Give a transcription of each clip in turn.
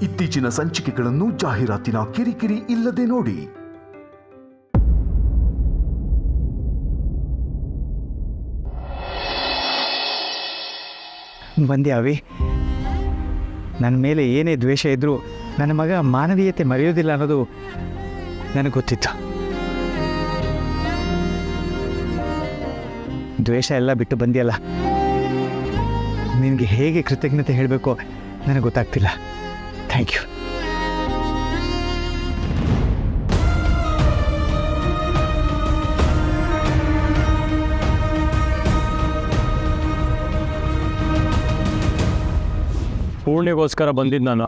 ಇತ್ತೀಚಿನ ಸಂಚಿಕೆಗಳನ್ನು ಜಾಹೀರಾತಿನ ಕಿರಿಕಿರಿ ಇಲ್ಲದೆ ನೋಡಿ. ಬಂದೆ ಅವಿ. ನನ್ನ ಮೇಲೆ ಏನೇ ದ್ವೇಷ ಇದ್ದರೂ ನನ್ನ ಮಗ ಮಾನವೀಯತೆ ಮರೆಯೋದಿಲ್ಲ ಅನ್ನೋದು ನನಗೆ ಗೊತ್ತಿತ್ತು. ದ್ವೇಷ ಎಲ್ಲ ಬಿಟ್ಟು ಬಂದಿಯಲ್ಲ, ನಿನಗೆ ಹೇಗೆ ಕೃತಜ್ಞತೆ ಹೇಳಬೇಕೋ ನನಗೆ ಗೊತ್ತಾಗ್ತಿಲ್ಲ. Thank you. ಪೂರ್ಣಿಗೋಸ್ಕರ ಬಂದಿದ್ದು ನಾನು.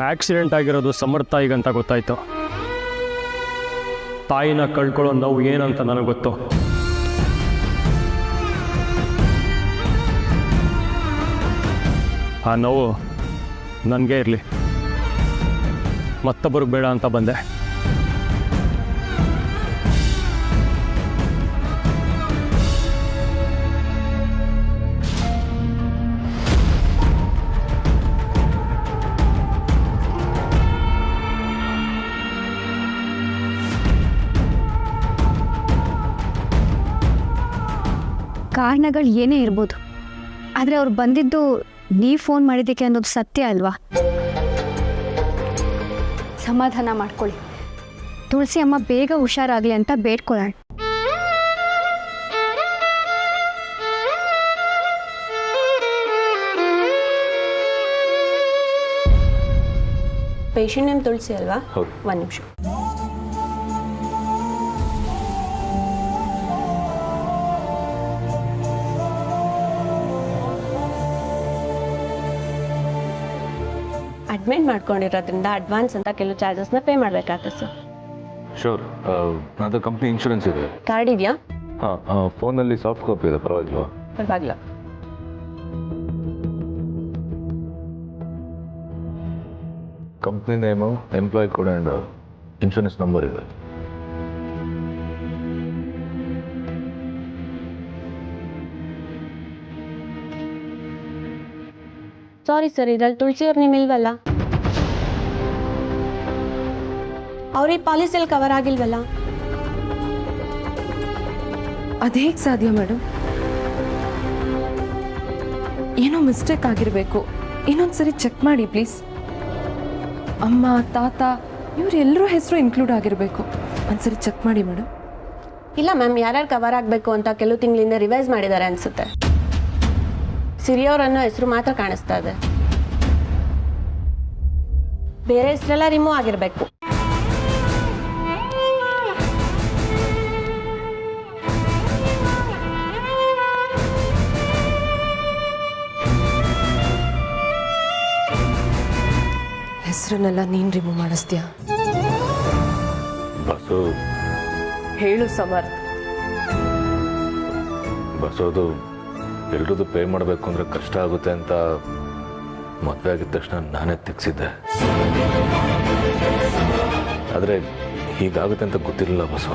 ಆಕ್ಸಿಡೆಂಟ್ ಆಗಿರೋದು ಸಮರ್ಥ ತಾಯಿಗಂತ ಗೊತ್ತಾಯ್ತು. ತಾಯಿನ ಕಳ್ಕೊಳ್ಳೋ ನೋವು ಏನಂತ ನನಗೆ ಗೊತ್ತು. ಆ ನೋವು ನನಗೆ ಇರಲಿ, ಮತ್ತೊಬ್ಬರಿಗೆ ಬೇಡ ಅಂತ ಬಂದೆ. ಕಾರಣಗಳು ಏನೇ ಇರ್ಬೋದು, ಆದರೆ ಅವ್ರು ಬಂದಿದ್ದು ನೀವು ಫೋನ್ ಮಾಡಿದ್ದಕ್ಕೆ ಅನ್ನೋದು ಸತ್ಯ ಅಲ್ವಾ? ಸಮಾಧಾನ ಮಾಡ್ಕೊಳ್ಳಿ. ತುಳಸಿ ಅಮ್ಮ ಬೇಗ ಹುಷಾರಾಗಲಿ ಅಂತ ಬೇಡ್ಕೊಳ್ಳೋಣ. ಪೇಷಂಟ್ ನೇಮ್ ತುಳಸಿ ಅಲ್ವಾ? ಒಂದು ನಿಮಿಷ. ಅಡ್ಮಿಟ್ ಮಾಡ್ಕೊಂಡಿರೋದ್ರಿಂದ ಅಡ್ವಾನ್ಸ್ ಅಂತ ಕೆಲವು ಚಾರ್ಜಸ್ನ ಪೇ ಮಾಡಬೇಕಾಗ್ತದೆ ಸರ್. ಶೋರ್. ಅದು ಕಂಪ್ನಿ ಇನ್ಶೂರೆನ್ಸ್ ಇದೆ. ಕಾರ್ಡ್ ಇದೆಯಾ? ಹಾಂ, ಫೋನಲ್ಲಿ ಸಾಫ್ಟ್ ಕಾಪಿ ಇದೆ, ಪರವಾಗಿಲ್ವಾ? ಪರವಾಗಿಲ್ಲ. Company name, employee code and insurance number ಇದೆ. ಸಾರಿ ಸರ್, ಇದ್ರಲ್ಲಿ ತುಳಸಿಯವ್ರು ನೀವು ಇಲ್ವಲ್ಲ? ಅವ್ರಿಗೆ ಪಾಲಿಸಿಯಲ್ಲಿ ಕವರ್ ಆಗಿಲ್ವಲ್ಲ? ಅದು ಹೇಗೆ ಸಾಧ್ಯ ಮೇಡಮ್? ಏನೋ ಮಿಸ್ಟೇಕ್ ಆಗಿರಬೇಕು. ಇನ್ನೊಂದ್ಸರಿ ಚೆಕ್ ಮಾಡಿ ಪ್ಲೀಸ್. ಅಮ್ಮ, ತಾತ ಇವರೆಲ್ಲರೂ ಹೆಸರು ಇನ್ಕ್ಲೂಡ್ ಆಗಿರಬೇಕು. ಒಂದ್ಸರಿ ಚೆಕ್ ಮಾಡಿ ಮೇಡಮ್. ಇಲ್ಲ ಮ್ಯಾಮ್, ಯಾರ್ಯಾರು ಕವರ್ ಆಗಬೇಕು ಅಂತ ಕೆಲವು ತಿಂಗಳಿಂದ ರಿವೈಸ್ ಮಾಡಿದ್ದಾರೆ ಅನಿಸುತ್ತೆ. ಸಿರಿಯವ್ರನ್ನೋ ಹೆಸರು ಮಾತ್ರ ಕಾಣಿಸ್ತಾ ಇದೆ, ಬೇರೆ ಹೆಸರೆಲ್ಲ ರಿಮೂವ್ ಆಗಿರಬೇಕು. ಹೆಸರನ್ನೆಲ್ಲ ನೀನು ರಿಮೂವ್ ಮಾಡಿಸ್ತೀಯಾ? ಬಸ್ಸು ಹೇಳು ಸಮರ್ಥ್. ಬಸ್ಸೋದು ಎಲ್ರದ್ದು ಪೇ ಮಾಡಬೇಕು ಅಂದರೆ ಕಷ್ಟ ಆಗುತ್ತೆ ಅಂತ ಮದುವೆ ಆಗಿದ ತಕ್ಷಣ ನಾನೇ ತೆಗ್ಸಿದ್ದೆ. ಆದರೆ ಹೀಗಾಗುತ್ತೆ ಅಂತ ಗೊತ್ತಿರಲಿಲ್ಲ ಬಸ್ಸು.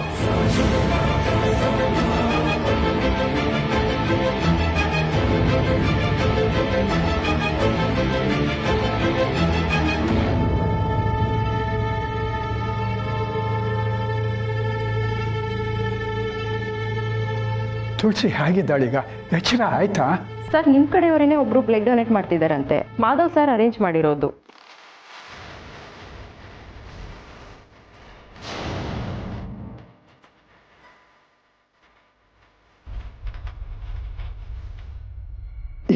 ತುಳಸಿ ಹೇಗಿದ್ದಾಳೀಗ? ಎಚ್ಚರ ಆಯ್ತಾ? ಸರ್, ನಿಮ್ಮ ಕಡೆಯವರೇನೆ ಒಬ್ರು ಬ್ಲಡ್ ಡೊನೇಟ್ ಮಾಡ್ತಿದ್ದಾರಂತೆ. ಮಾಧವ್ ಸರ್ ಅರೇಂಜ್ ಮಾಡಿರೋದು.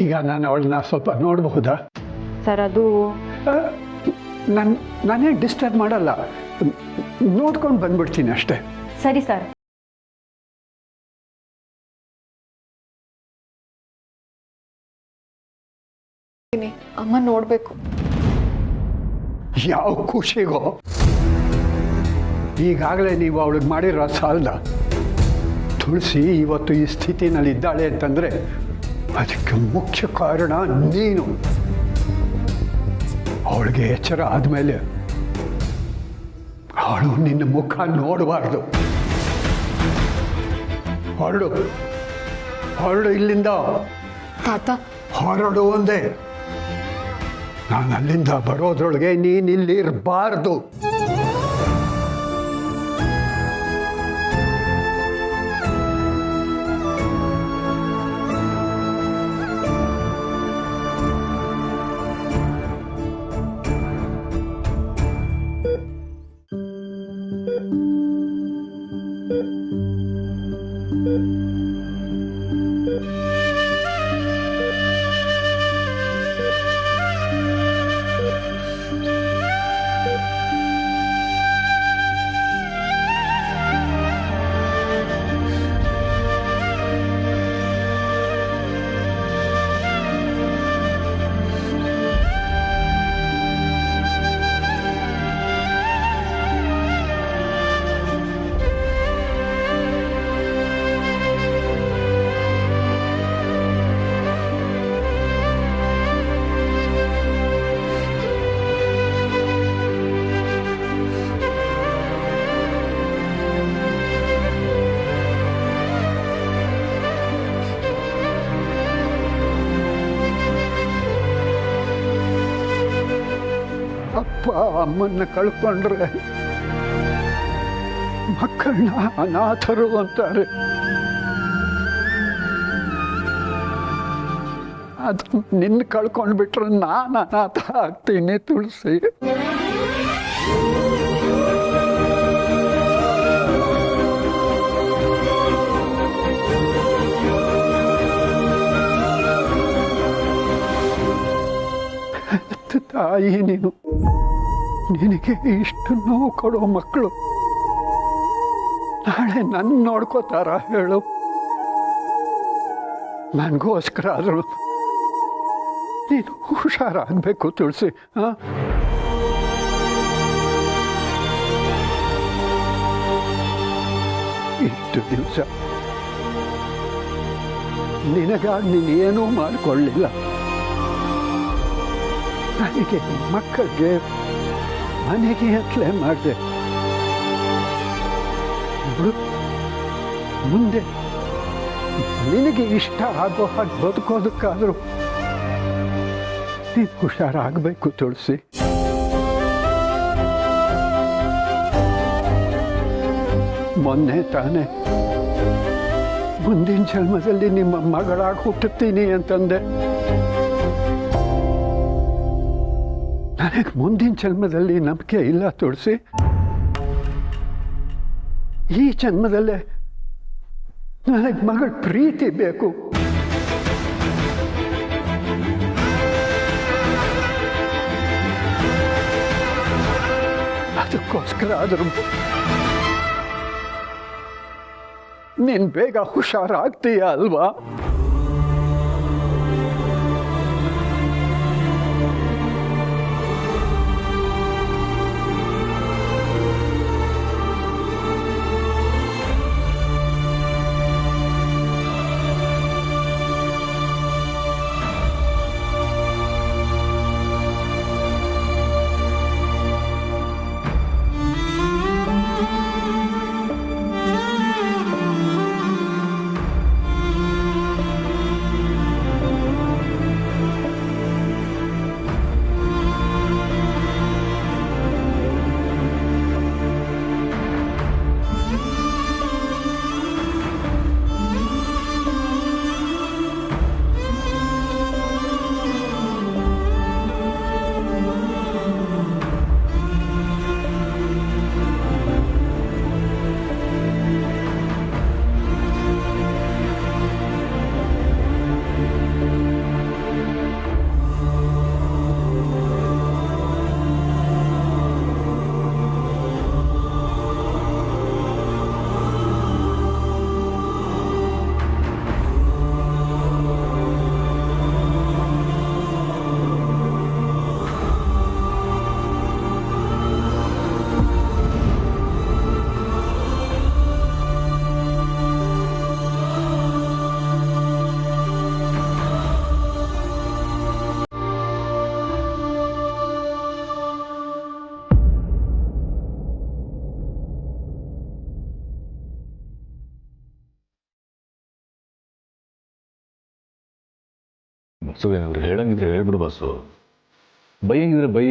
ಈಗ ನಾನು ಅವಳನ್ನ ಸ್ವಲ್ಪ ನೋಡಬಹುದಾ? ಸರ್, ಅದು ನಾನೇ ಡಿಸ್ಟರ್ಬ್ ಮಾಡಲ್ಲ, ನೋಡ್ಕೊಂಡು ಬಂದ್ಬಿಡ್ತೀನಿ ಅಷ್ಟೇ. ಸರಿ ಸರ್. ಅಮ್ಮ ನೋಡಬೇಕು. ಯಾವ ಖುಷಿಗೋ? ಈಗಾಗಲೇ ನೀವು ಅವಳಿಗೆ ಮಾಡಿರೋ ಸಾಲದ. ತುಳಸಿ ಇವತ್ತು ಈ ಸ್ಥಿತಿನಲ್ಲಿ ಇದ್ದಾಳೆ ಅಂತಂದರೆ ಅದಕ್ಕೆ ಮುಖ್ಯ ಕಾರಣ ನೀನು. ಅವಳಿಗೆ ಎಚ್ಚರ ಆದಮೇಲೆ ಅವಳು ನಿನ್ನ ಮುಖ ನೋಡಬಾರ್ದು. ಹೊರಡು, ಹೊರಡು ಇಲ್ಲಿಂದ. ತಾತ, ಹೊರಡು ಒಂದೇ. ನಾನು ಅಲ್ಲಿಂದ ಬರೋದ್ರೊಳಗೆ ನೀನಿಲ್ಲಿ ಇರಬಾರ್ದು. ಅಪ್ಪ ಅಮ್ಮನ್ನ ಕಳ್ಕೊಂಡ್ರೆ ಮಕ್ಕಳನ್ನ ಅನಾಥರು ಅಂತಾರೆ. ಅದು ನಿನ್ನ ಕಳ್ಕೊಂಡ್ಬಿಟ್ರೆ ನಾನು ಅನಾಥ ಆಗ್ತೀನಿ ತುಳಸಿ. ತಾಯಿ ನೀನು, ನಿನಗೆ ಇಷ್ಟು ನೋವು ಕೊಡೋ ಮಕ್ಕಳು ನಾಳೆ ನನ್ನ ನೋಡ್ಕೋತಾರ ಹೇಳು? ನನಗೋಸ್ಕರ ಆದರೂ ನೀನು ಹುಷಾರಾಗಬೇಕು ತುಳಸಿ. ಇಷ್ಟು ದಿವಸ ನಿನಗಾಗಿ ನೀನೇನೂ ಮಾಡಿಕೊಳ್ಳಿಲ್ಲ. ನನಗೆ ಮಕ್ಕಳಿಗೆ ಮನೆಗೆ ಅಂತಲೇ ಮಾಡಿದೆ. ಮುಂದೆ ನಿನಗೆ ಇಷ್ಟ ಆಗೋ ಹಾಗೆ ಬದುಕೋದಕ್ಕಾದರೂ ನೀನು ಹುಷಾರಾಗಬೇಕು ತುಳಸಿ. ಮೊನ್ನೆ ತಾನೇ ಮುಂದಿನ ಜನ್ಮದಲ್ಲಿ ನಿಮ್ಮ ಮಗಳಾಗಿ ಹುಟ್ಟುತ್ತೀನಿ ಅಂತಂದೆ. ನನಗೆ ಮುಂದಿನ ಜನ್ಮದಲ್ಲಿ ನಂಬಿಕೆ ಇಲ್ಲ ತುಳಸಿ. ಈ ಜನ್ಮದಲ್ಲೇ ನನಗೆ ಮಗಳ ಪ್ರೀತಿ ಬೇಕು. ಅದಕ್ಕೋಸ್ಕರ ಆದರೂ ನೀನು ಬೇಗ ಹುಷಾರಾಗ್ತೀಯ ಅಲ್ವಾ? ಬಸ್ಸು ಏನಾದ್ರು ಹೇಳಂಗಿದ್ರೆ ಹೇಳ್ಬಿಡು ಬಸ್ಸು. ಬೈಯಂಗಿದ್ರೆ ಬೈ,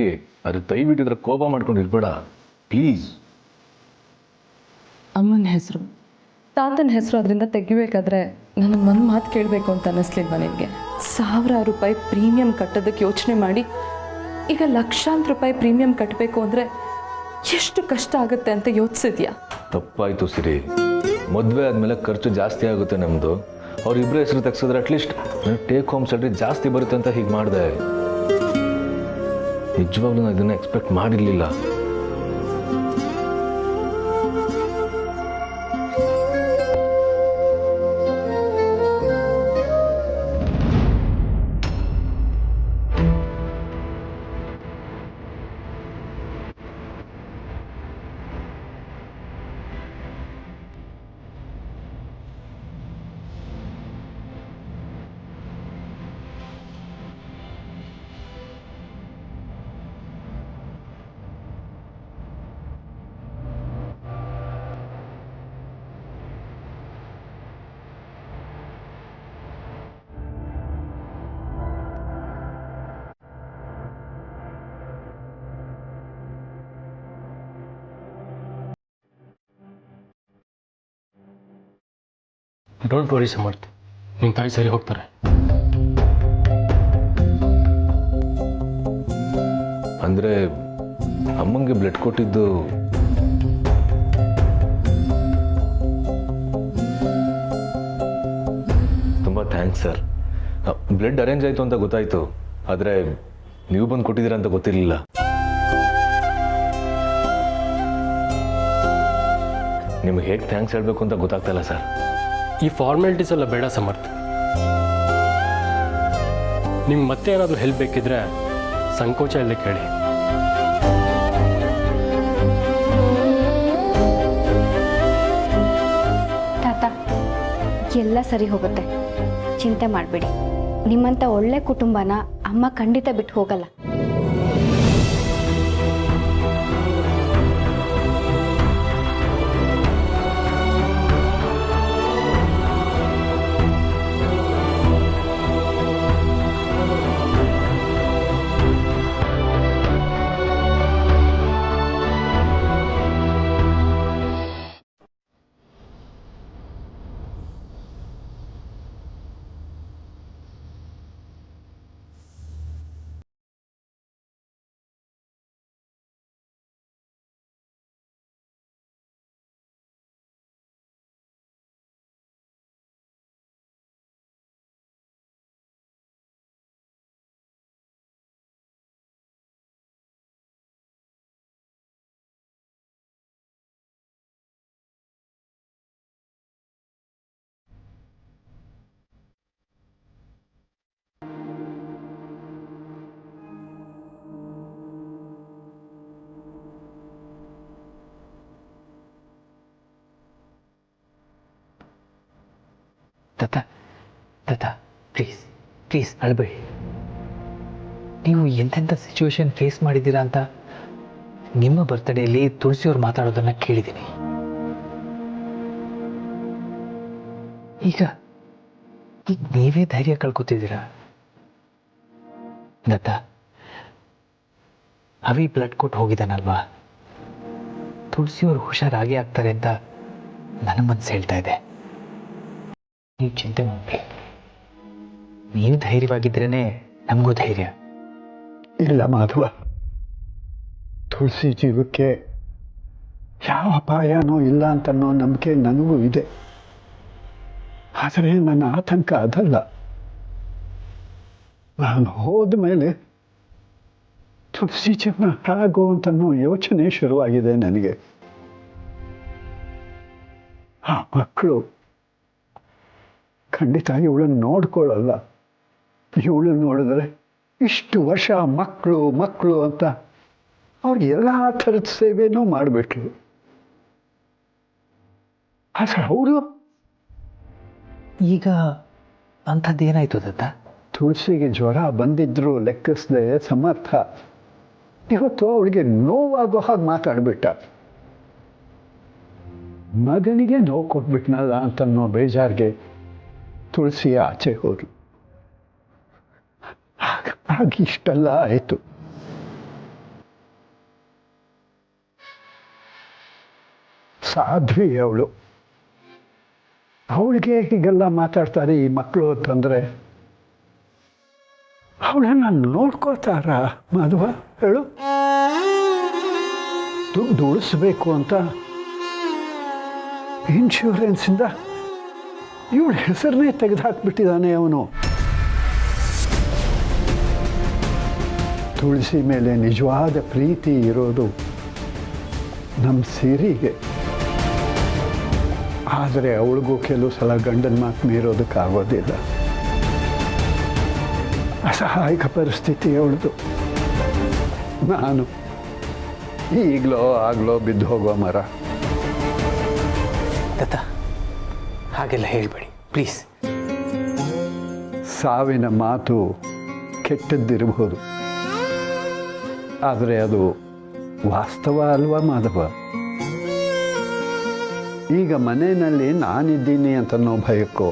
ಆದರೆ ದಯವಿಟ್ಟಿದ್ರೆ ಕೋಪ ಮಾಡ್ಕೊಂಡು ಇರ್ಬೇಡ ಪ್ಲೀಸ್. ಅಮ್ಮನ ಹೆಸರು, ತಾತನ ಹೆಸರು ಅದರಿಂದ ತೆಗಿಬೇಕಾದ್ರೆ ನನಗೆ ಒಂದು ಮಾತು ಕೇಳಬೇಕು ಅಂತ ಅನ್ನಿಸ್ಲಿಲ್ವ ನಿನಗೆ? 1000 ರೂಪಾಯಿ ಪ್ರೀಮಿಯಂ ಕಟ್ಟೋದಕ್ಕೆ ಯೋಚನೆ ಮಾಡಿ ಈಗ ಲಕ್ಷಾಂತರ ರೂಪಾಯಿ ಪ್ರೀಮಿಯಂ ಕಟ್ಟಬೇಕು ಅಂದರೆ ಎಷ್ಟು ಕಷ್ಟ ಆಗುತ್ತೆ ಅಂತ ಯೋಚಿಸಿದ್ಯಾ? ತಪ್ಪಾಯಿತು ಸಿರಿ. ಮದುವೆ ಆದಮೇಲೆ ಖರ್ಚು ಜಾಸ್ತಿ ಆಗುತ್ತೆ ನಮ್ಮದು. ಅವ್ರಿಬ್ಬರ ಹೆಸರು ತೆಗ್ಸಿದ್ರೆ ಅಟ್ಲೀಸ್ಟ್ ನನಗೆ ಟೇಕ್ ಹೋಮ್ ಸ್ಯಾಲ್ರಿ ಜಾಸ್ತಿ ಬರುತ್ತೆ ಅಂತ ಹೀಗೆ ಮಾಡಿದೆ. ನಿಜವಾಗ್ಲೂ ನಾನು ಇದನ್ನು ಎಕ್ಸ್ಪೆಕ್ಟ್ ಮಾಡಿರಲಿಲ್ಲ. ಡೋಂಟ್ ವರಿ ಸಮರ್ಥ್, ನಿಮ್ಮ ತಾಯಿ ಸರಿ ಹೋಗ್ತಾರೆ. ಅಂದರೆ ಅಮ್ಮಂಗೆ ಬ್ಲಡ್ ಕೊಟ್ಟಿದ್ದು ತುಂಬ ಥ್ಯಾಂಕ್ಸ್ ಸರ್. ಬ್ಲಡ್ ಅರೇಂಜ್ ಆಯಿತು ಅಂತ ಗೊತ್ತಾಯಿತು, ಆದರೆ ನೀವು ಬಂದು ಕೊಟ್ಟಿದ್ದೀರಾ ಅಂತ ಗೊತ್ತಿರಲಿಲ್ಲ. ನಿಮ್ಗೆ ಹೇಗೆ ಥ್ಯಾಂಕ್ಸ್ ಹೇಳಬೇಕು ಅಂತ ಗೊತ್ತಾಗ್ತಾ ಇಲ್ಲ ಸರ್. ಈ ಫಾರ್ಮಾಲಿಟೀಸ್ ಎಲ್ಲ ಬೇಡ ಸಮರ್ಥ್. ನಿಮ್ಗೆ ಮತ್ತೆ ಏನಾದರೂ ಹೆಲ್ಪ್ ಬೇಕಿದ್ರೆ ಸಂಕೋಚ ಇಲ್ಲದೆ ಕೇಳಿ. ತಾತ, ಎಲ್ಲ ಸರಿ ಹೋಗುತ್ತೆ, ಚಿಂತೆ ಮಾಡಬೇಡಿ. ನಿಮ್ಮಂಥ ಒಳ್ಳೆ ಕುಟುಂಬನ ಅಮ್ಮ ಖಂಡಿತ ಬಿಟ್ಟು ಹೋಗಲ್ಲ. ತಾತ ಪ್ಲೀಸ್ ಅಳ್ಬೇಡಿ. ನೀವು ಎಂತೆಂಥ ಸಿಚುವೇಶನ್ ಫೇಸ್ ಮಾಡಿದ್ದೀರಾ ಅಂತ ನಿಮ್ಮ ಬರ್ತ್ಡೇಲಿ ತುಳಸಿಯವ್ರು ಮಾತಾಡೋದನ್ನು ಕೇಳಿದ್ದೀನಿ. ಈಗ ನೀವೇ ಧೈರ್ಯ ಕಳ್ಕೊತಿದ್ದೀರಾ. ದತ್ತ, ಅವಿ ಬ್ಲಡ್ ಕೊಟ್ಟು ಹೋಗಿದ್ದಾನಲ್ವಾ, ತುಳಸಿಯವ್ರು ಹುಷಾರಾಗಿ ಆಗ್ತಾರೆ ಅಂತ ನನ್ನ ಮನಸ್ಸು ಹೇಳ್ತಾ ಇದೆ. ನೀವು ಚಿಂತೆ ಮಾಡಿ, ನೀವು ಧೈರ್ಯವಾಗಿದ್ರೇ ನಮಗೂ ಧೈರ್ಯ. ಇಲ್ಲ ಮಾಧವ, ತುಳಸಿ ಜೀವಕ್ಕೆ ಯಾವ ಅಪಾಯನೂ ಇಲ್ಲ ಅಂತನ್ನೋ ನಂಬಿಕೆ ನನಗೂ ಇದೆ. ಆದರೆ ನನ್ನ ಆತಂಕ ಅದಲ್ಲ. ನಾನು ಹೋದ ಮೇಲೆ ತುಳಸಿ ಜೀವನ ಹಾಗೋ ಅಂತನ್ನೋ ಯೋಚನೆ ಶುರುವಾಗಿದೆ ನನಗೆ. ಆ ಮಕ್ಕಳು ಖಂಡಿತ ಇವಳನ್ನು ನೋಡ್ಕೊಳ್ಳಲ್ಲ. ಇವಳನ್ನು ನೋಡಿದ್ರೆ ಇಷ್ಟು ವರ್ಷ ಮಕ್ಕಳು ಅಂತ ಅವ್ರಿಗೆ ಎಲ್ಲ ಥರದ ಸೇವೆನೂ ಮಾಡಿಬಿಟ್ರು. ಆದರೆ ಅವರು ಈಗ ಅಂಥದ್ದೇನಾಯ್ತು ದತ್ತ? ತುಳಸಿಗೆ ಜ್ವರ ಬಂದಿದ್ರು ಲೆಕ್ಕಿಸದೆ ಸಮರ್ಥ ಇವತ್ತು ಅವಳಿಗೆ ನೋವಾಗೋ ಹಾಗೆ ಮಾತಾಡ್ಬಿಟ್ಟ. ಮಗನಿಗೆ ನೋವು ಕೊಟ್ಬಿಟ್ನಲ್ಲ ಅಂತನ್ನೋ ಬೇಜಾರಿಗೆ ತುಳಸಿ ಆಚೆ ಹೋದ್ರು. ಹಾಗಾಗಿ ಇಷ್ಟೆಲ್ಲ ಆಯಿತು. ಸಾಧ್ವಿ ಅವಳಿಗೆ ಹೀಗೆಲ್ಲ ಮಾತಾಡ್ತಾರೆ ಈ ಮಕ್ಕಳು ಅಂತಂದರೆ ಅವಳನ್ನ ನೋಡ್ಕೋತಾರ ಮಾಧವ ಹೇಳು? ದುಡ್ಡು ಉಳಿಸ್ಬೇಕು ಅಂತ ಇನ್ಶೂರೆನ್ಸಿಂದ ಇವಳ ಹೆಸರನ್ನೇ ತೆಗೆದುಹಾಕ್ಬಿಟ್ಟಿದ್ದಾನೆ ಅವನು. ತುಳಸಿ ಮೇಲೆ ನಿಜವಾದ ಪ್ರೀತಿ ಇರೋದು ನಮ್ಮ ಸಿರಿಗೆ. ಆದರೆ ಅವಳಿಗೂ ಕೆಲವು ಸಲ ಗಂಡನ ಮಾತು ಮೀರೋದಕ್ಕಾಗೋದಿಲ್ಲ. ಅಸಹಾಯಕ ಪರಿಸ್ಥಿತಿ ಅವಳದು. ನಾನು ಈಗಲೋ ಆಗಲೋ ಬಿದ್ದು ಹೋಗೋ ಮರ. ದತ್ತ, ಹಾಗೆಲ್ಲ ಹೇಳಬೇಡಿ ಪ್ಲೀಸ್. ಸಾವಿನ ಮಾತು ಕೆಟ್ಟದ್ದಿರಬಹುದು, ಆದರೆ ಅದು ವಾಸ್ತವ ಅಲ್ವಾ ಮಾಧವ? ಈಗ ಮನೆಯಲ್ಲಿ ನಾನಿದ್ದೀನಿ ಅಂತನ್ನೋ ಭಯಕ್ಕೋ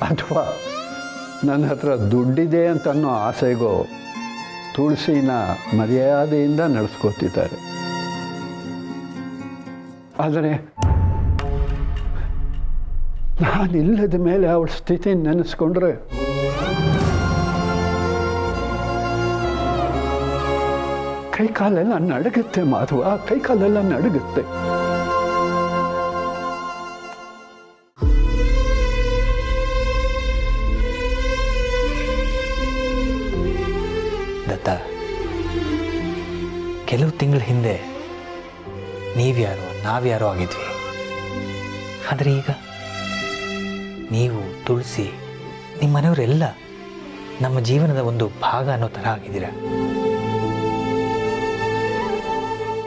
ಅಥವಾ ನನ್ನ ಹತ್ರ ದುಡ್ಡಿದೆ ಅಂತನ್ನೋ ಆಸೆಗೋ ತುಳಸಿನ ಮರ್ಯಾದೆಯಿಂದ ನಡೆಸ್ಕೋತಿದ್ದಾರೆ. ಆದರೆ ನಾನಿಲ್ಲದ ಮೇಲೆ ಅವಳ ಸ್ಥಿತಿ ನೆನೆಸ್ಕೊಂಡ್ರೆ ಕೈಕಾಲೆಲ್ಲ ನಡುಗುತ್ತೆ ಮಾಧವ, ಕೈಕಾಲೆಲ್ಲ ನಡುಗುತ್ತೆ. ದತ್ತ, ಕೆಲವು ತಿಂಗಳ ಹಿಂದೆ ನೀವ್ಯಾರೋ ನಾವ್ಯಾರೋ ಆಗಿದ್ವಿ. ಆದರೆ ಈಗ ನೀವು, ತುಳಸಿ, ನಿಮ್ಮ ಮನೆಯವರೆಲ್ಲ ನಮ್ಮ ಜೀವನದ ಒಂದು ಭಾಗ ಅನ್ನೋ ಥರ ಆಗಿದ್ದೀರ.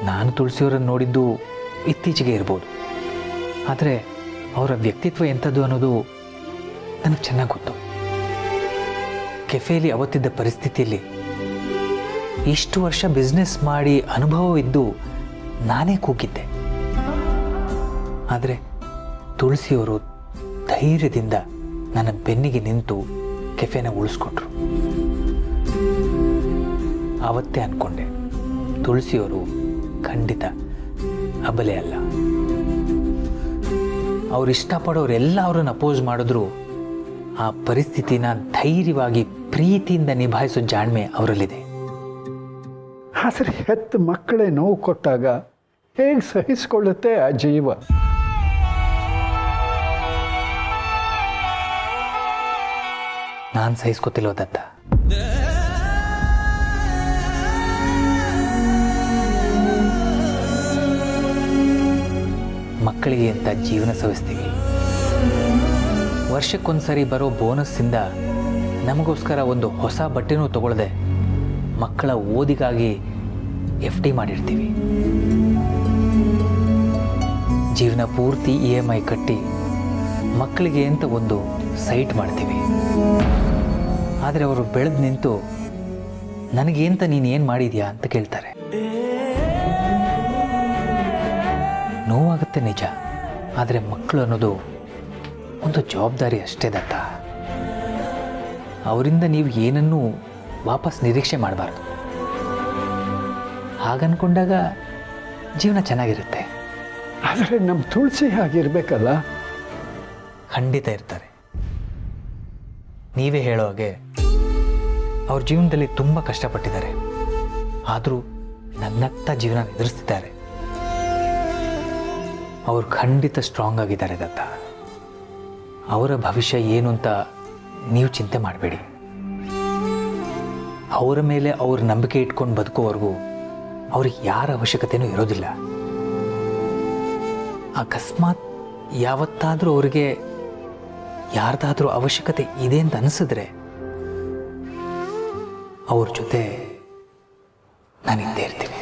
ನಾನು ತುಳಸಿಯವರನ್ನು ನೋಡಿದ್ದು ಇತ್ತೀಚೆಗೆ ಇರ್ಬೋದು, ಆದರೆ ಅವರ ವ್ಯಕ್ತಿತ್ವ ಎಂಥದ್ದು ಅನ್ನೋದು ನನಗೆ ಚೆನ್ನಾಗಿ ಗೊತ್ತು. ಕೆಫೆಯಲ್ಲಿ ಅವತ್ತಿದ್ದ ಪರಿಸ್ಥಿತಿಯಲ್ಲಿ ಇಷ್ಟು ವರ್ಷ ಬಿಸ್ನೆಸ್ ಮಾಡಿ ಅನುಭವವಿದ್ದು ನಾನೇ ಕೂಗಿದ್ದೆ. ಆದರೆ ತುಳಸಿಯವರು ಧೈರ್ಯದಿಂದ ನನ್ನ ಬೆನ್ನಿಗೆ ನಿಂತು ಕೆಫೆನ ಉಳಿಸ್ಕೊಟ್ರು. ಆವತ್ತೇ ಅಂದ್ಕೊಂಡೆ, ತುಳಸಿಯವರು ಖಂಡಿತ ಅಬಲೆ ಅಲ್ಲ. ಅವ್ರು ಇಷ್ಟಪಡೋರೆಲ್ಲ ಅವ್ರನ್ನ ಅಪೋಸ್ ಮಾಡಿದ್ರು ಆ ಪರಿಸ್ಥಿತಿನ ಧೈರ್ಯವಾಗಿ ಪ್ರೀತಿಯಿಂದ ನಿಭಾಯಿಸೋ ಜಾಣ್ಮೆ ಅವರಲ್ಲಿದೆ. ಆದರೆ ಹೆತ್ತ ಮಕ್ಕಳೇ ನೋವು ಕೊಟ್ಟಾಗ ಹೇಗೆ ಸಹಿಸ್ಕೊಳ್ಳುತ್ತೆ ಆ ಜೀವ? ನಾನು ಸಹಿಸ್ಕೊತಿಲ್ವ ದತ್ತ? ಮಕ್ಕಳಿಗೆ ಅಂತ ಜೀವನ ಸವಿಸ್ತೀವಿ. ವರ್ಷಕ್ಕೊಂದ್ಸರಿ ಬರೋ ಬೋನಸ್ಸಿಂದ ನಮಗೋಸ್ಕರ ಒಂದು ಹೊಸ ಬಟ್ಟೆನೂ ತಗೊಳ್ಳದೆ ಮಕ್ಕಳ ಓದಿಗಾಗಿ FD ಮಾಡಿರ್ತೀವಿ. ಜೀವನ ಪೂರ್ತಿ EMI ಕಟ್ಟಿ ಮಕ್ಕಳಿಗೆ ಅಂತ ಒಂದು ಸೈಟ್ ಮಾಡ್ತೀವಿ. ಆದರೆ ಅವರು ಬೆಳೆದು ನಿಂತು ನನಗೇಂತ ನೀನು ಏನು ಮಾಡಿದ್ಯಾ ಅಂತ ಕೇಳ್ತಾರೆ. ನೋವಾಗುತ್ತೆ ನಿಜ, ಆದರೆ ಮಕ್ಕಳು ಅನ್ನೋದು ಒಂದು ಜವಾಬ್ದಾರಿ ಅಷ್ಟೇ ದತ್ತ. ಅವರಿಂದ ನೀವು ಏನನ್ನೂ ವಾಪಸ್ ನಿರೀಕ್ಷೆ ಮಾಡಬಾರ್ದು. ಹಾಗನ್ಕೊಂಡಾಗ ಜೀವನ ಚೆನ್ನಾಗಿರುತ್ತೆ. ಆದರೆ ನಮ್ಮ ತುಳಸಿ ಆಗಿರ್ಬೇಕಲ್ಲ? ಖಂಡಿತ ಇರ್ತಾರೆ. ನೀವೇ ಹೇಳೋ ಹಾಗೆ ಅವ್ರ ಜೀವನದಲ್ಲಿ ತುಂಬ ಕಷ್ಟಪಟ್ಟಿದ್ದಾರೆ. ಆದರೂ ನಗ್ನಗ್ತಾ ಜೀವನ ಎದುರಿಸ್ತಿದ್ದಾರೆ. ಅವರು ಖಂಡಿತ ಸ್ಟ್ರಾಂಗ್ ಆಗಿದ್ದಾರೆ ದತ್ತ. ಅವರ ಭವಿಷ್ಯ ಏನು ಅಂತ ನೀವು ಚಿಂತೆ ಮಾಡಬೇಡಿ. ಅವರ ಮೇಲೆ ಅವ್ರ ನಂಬಿಕೆ ಇಟ್ಕೊಂಡು ಬದುಕೋವರೆಗೂ ಅವ್ರಿಗೆ ಯಾರ ಅವಶ್ಯಕತೆಯೂ ಇರೋದಿಲ್ಲ. ಅಕಸ್ಮಾತ್ ಯಾವತ್ತಾದರೂ ಅವರಿಗೆ ಯಾರ್ದಾದ್ರೂ ಅವಶ್ಯಕತೆ ಇದೆ ಅಂತ ಅನಿಸಿದ್ರೆ ಅವ್ರ ಜೊತೆ ನಾನಿದ್ದೇ ಇರ್ತೀನಿ.